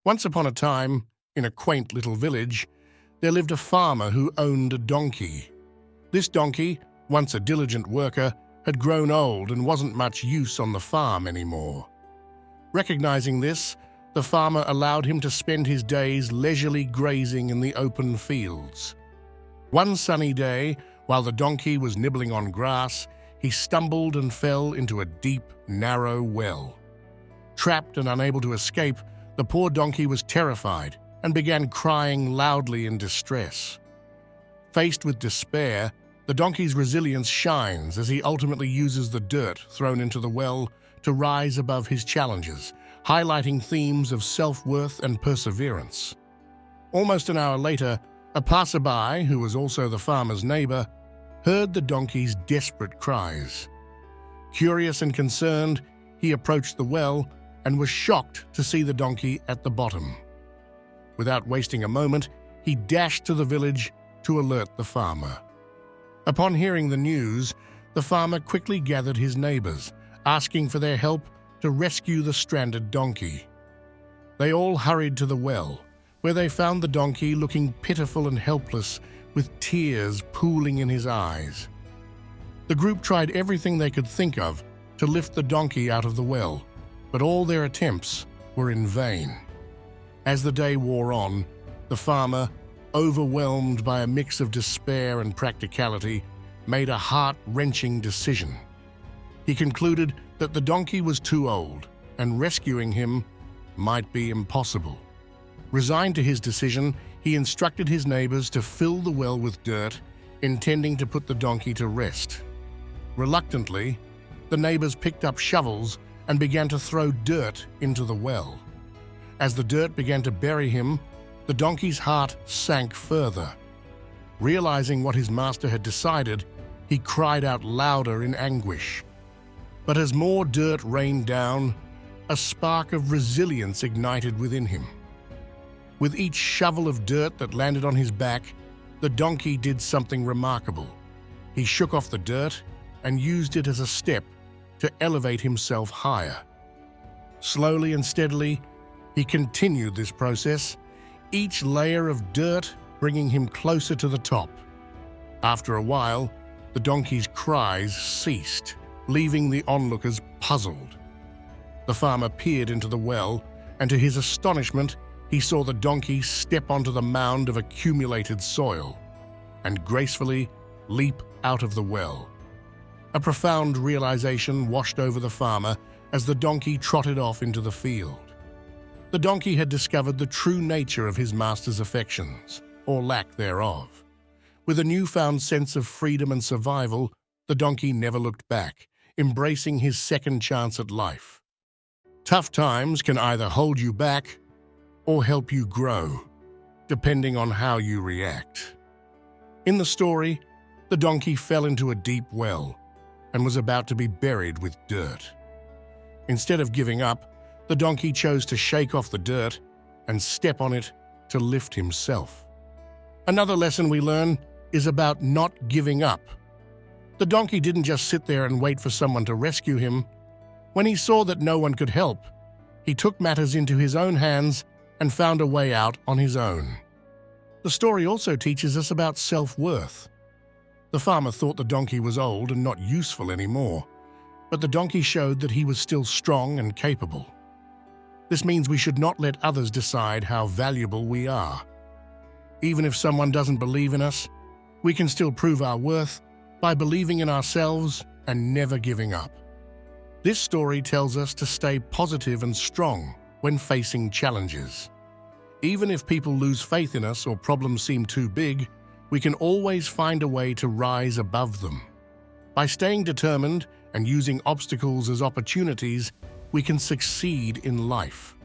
Once upon a time, in a quaint little village, there lived a farmer who owned a donkey. This donkey, once a diligent worker, had grown old and wasn't much use on the farm anymore. Recognizing this, the farmer allowed him to spend his days leisurely grazing in the open fields. One sunny day, while the donkey was nibbling on grass, he stumbled and fell into a deep, narrow well. Trapped and unable to escape, the poor donkey was terrified and began crying loudly in distress. Faced with despair, the donkey's resilience shines as he ultimately uses the dirt thrown into the well to rise above his challenges, highlighting themes of self-worth and perseverance. Almost an hour later, a passerby, who was also the farmer's neighbor, heard the donkey's desperate cries. Curious and concerned, he approached the well and was shocked to see the donkey at the bottom. Without wasting a moment, he dashed to the village to alert the farmer. Upon hearing the news, the farmer quickly gathered his neighbors, asking for their help to rescue the stranded donkey. They all hurried to the well, where they found the donkey looking pitiful and helpless, with tears pooling in his eyes. The group tried everything they could think of to lift the donkey out of the well, but all their attempts were in vain. As the day wore on, the farmer, overwhelmed by a mix of despair and practicality, made a heart-wrenching decision. He concluded that the donkey was too old, and rescuing him might be impossible. Resigned to his decision, he instructed his neighbors to fill the well with dirt, intending to put the donkey to rest. Reluctantly, the neighbors picked up shovels and began to throw dirt into the well. As the dirt began to bury him, the donkey's heart sank further. Realizing what his master had decided, he cried out louder in anguish. But as more dirt rained down, a spark of resilience ignited within him. With each shovel of dirt that landed on his back, the donkey did something remarkable. He shook off the dirt and used it as a step to elevate himself higher. Slowly and steadily, he continued this process, each layer of dirt bringing him closer to the top. After a while, the donkey's cries ceased, leaving the onlookers puzzled. The farmer peered into the well, and to his astonishment, he saw the donkey step onto the mound of accumulated soil and gracefully leap out of the well. A profound realization washed over the farmer as the donkey trotted off into the field. The donkey had discovered the true nature of his master's affections, or lack thereof. With a newfound sense of freedom and survival, the donkey never looked back, embracing his second chance at life. Tough times can either hold you back or help you grow, depending on how you react. In the story, the donkey fell into a deep well and was about to be buried with dirt. Instead of giving up, the donkey chose to shake off the dirt and step on it to lift himself. Another lesson we learn is about not giving up. The donkey didn't just sit there and wait for someone to rescue him. When he saw that no one could help, he took matters into his own hands and found a way out on his own. The story also teaches us about self-worth. The farmer thought the donkey was old and not useful anymore, but the donkey showed that he was still strong and capable. This means we should not let others decide how valuable we are. Even if someone doesn't believe in us, we can still prove our worth by believing in ourselves and never giving up. This story tells us to stay positive and strong when facing challenges. Even if people lose faith in us or problems seem too big, we can always find a way to rise above them. By staying determined and using obstacles as opportunities, we can succeed in life.